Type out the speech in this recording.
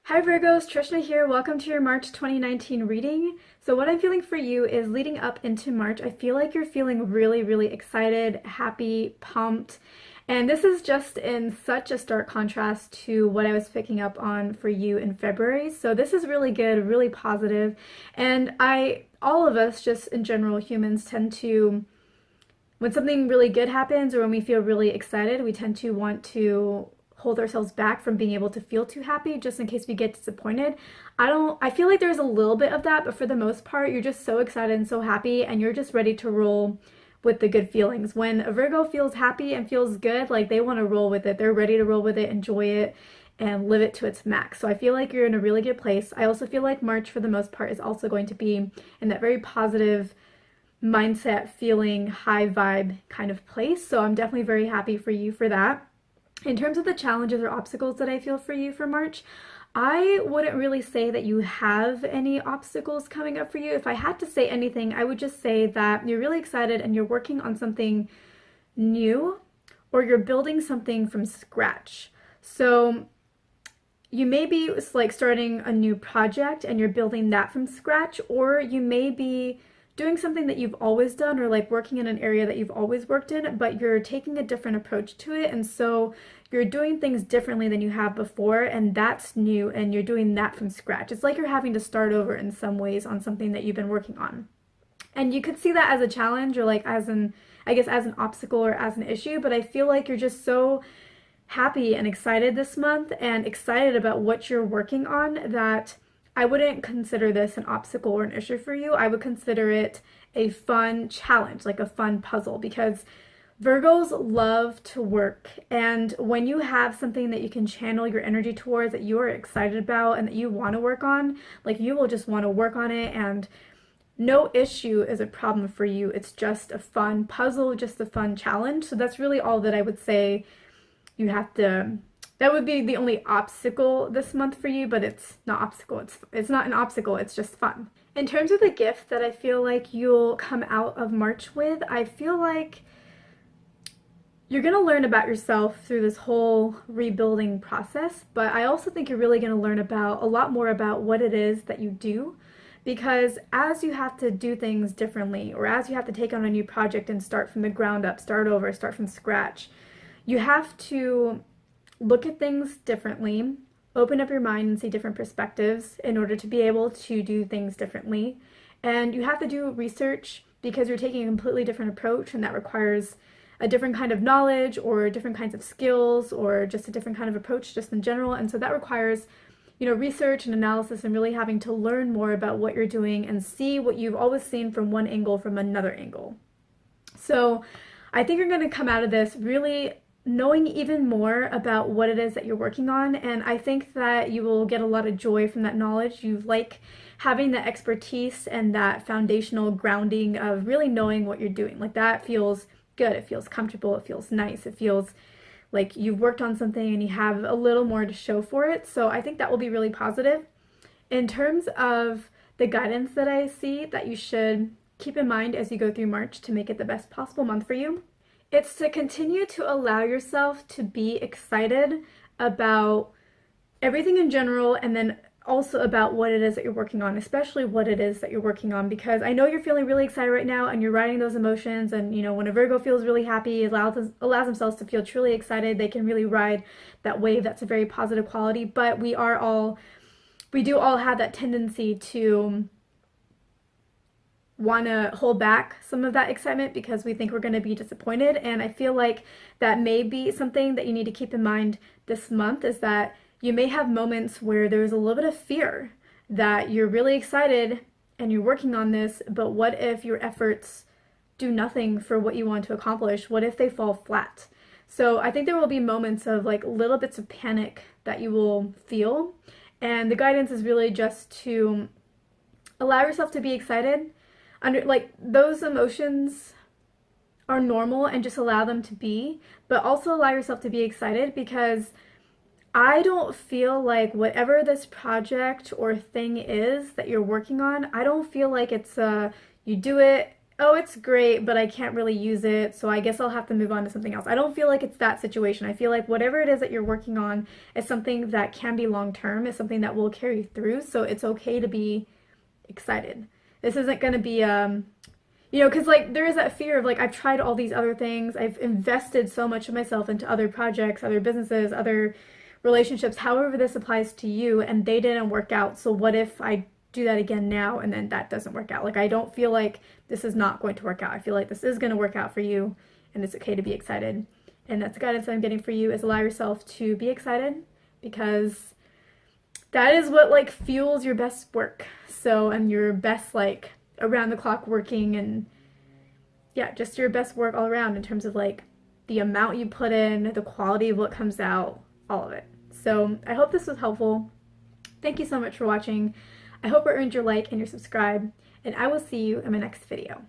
Hi Virgos, Trishna here. Welcome to your March 2019 reading. So what I'm feeling for you is leading up into March, I feel like you're feeling really excited, happy, pumped. And this is just in such a stark contrast to what I was picking up on for you in February. So this is really good, really positive. And all of us, just in general, humans tend to, when something really good happens or when we feel really excited, we tend to want to hold ourselves back from being able to feel too happy just in case we get disappointed. I feel like there's a little bit of that, but for the most part, you're just so excited and so happy and you're just ready to roll with the good feelings. When a Virgo feels happy and feels good, like they want to roll with it. They're ready to roll with it, enjoy it, and live it to its max. So I feel like you're in a really good place. I also feel like March, for the most part, is also going to be in that very positive mindset, feeling, high vibe kind of place. So I'm definitely very happy for you for that. In terms of the challenges or obstacles that I feel for you for March, I wouldn't really say that you have any obstacles coming up for you. If I had to say anything, I would just say that you're really excited and you're working on something new or you're building something from scratch. So you may be like starting a new project and you're building that from scratch, or you may be doing something that you've always done or like working in an area that you've always worked in, but you're taking a different approach to it. And so you're doing things differently than you have before, and that's new, and you're doing that from scratch. It's like you're having to start over in some ways on something that you've been working on. And you could see that as a challenge or like I guess as an obstacle or as an issue, but I feel like you're just so happy and excited this month and excited about what you're working on that I wouldn't consider this an obstacle or an issue for you. I would consider it a fun challenge, like a fun puzzle, because Virgos love to work. And when you have something that you can channel your energy towards, that you are excited about and that you want to work on, like you will just want to work on it, and no issue is a problem for you. It's just a fun puzzle, just a fun challenge. So that's really all that I would say you have to, that would be the only obstacle this month for you, but it's not obstacle. It's not an obstacle, it's just fun. In terms of the gift that I feel like you'll come out of March with, I feel like you're going to learn about yourself through this whole rebuilding process, but I also think you're really going to learn about a lot more about what it is that you do, because as you have to do things differently, or as you have to take on a new project and start from the ground up, start over, start from scratch, you have to look at things differently, open up your mind and see different perspectives in order to be able to do things differently. And you have to do research because you're taking a completely different approach, and that requires a different kind of knowledge or different kinds of skills or just a different kind of approach just in general. And so that requires, research and analysis and really having to learn more about what you're doing and see what you've always seen from one angle from another angle. So I think you're going to come out of this really knowing even more about what it is that you're working on, and I think that you will get a lot of joy from that knowledge. You like having that expertise and that foundational grounding of really knowing what you're doing. Like that feels good, it feels comfortable, it feels nice, it feels like you've worked on something and you have a little more to show for it. So I think that will be really positive. In terms of the guidance that I see that you should keep in mind as you go through March to make it the best possible month for you, it's to continue to allow yourself to be excited about everything in general, and then also about what it is that you're working on, especially what it is that you're working on, because I know you're feeling really excited right now and you're riding those emotions. And when a Virgo feels really happy, allows themselves to feel truly excited, they can really ride that wave. That's a very positive quality, but we do all have that tendency to want to hold back some of that excitement because we think we're going to be disappointed. And I feel like that may be something that you need to keep in mind this month, is that you may have moments where there's a little bit of fear that you're really excited and you're working on this, but what if your efforts do nothing for what you want to accomplish? What if they fall flat? So I think there will be moments of like little bits of panic that you will feel, and the guidance is really just to allow yourself to be excited. Those emotions are normal and just allow them to be, but also allow yourself to be excited, because I don't feel like whatever this project or thing is that you're working on, I don't feel like it's you do it oh, it's great, but I can't really use it, so I guess I'll have to move on to something else. I don't feel like it's that situation. I feel like whatever it is that you're working on is something that can be long term, is something that will carry you through, so it's okay to be excited. This isn't going to be because like there is that fear of like I've tried all these other things. I've invested so much of myself into other projects, other businesses, other relationships, however this applies to you, and they didn't work out. So what if I do that again now and then that doesn't work out? Like I don't feel like this is not going to work out. I feel like this is going to work out for you and it's okay to be excited. And that's the guidance I'm getting for you is allow yourself to be excited because that is what like fuels your best work. So, and your best like around the clock working and yeah, just your best work all around in terms of like the amount you put in, the quality of what comes out, all of it. So I hope this was helpful. Thank you so much for watching. I hope it earned your like and your subscribe, and I will see you in my next video.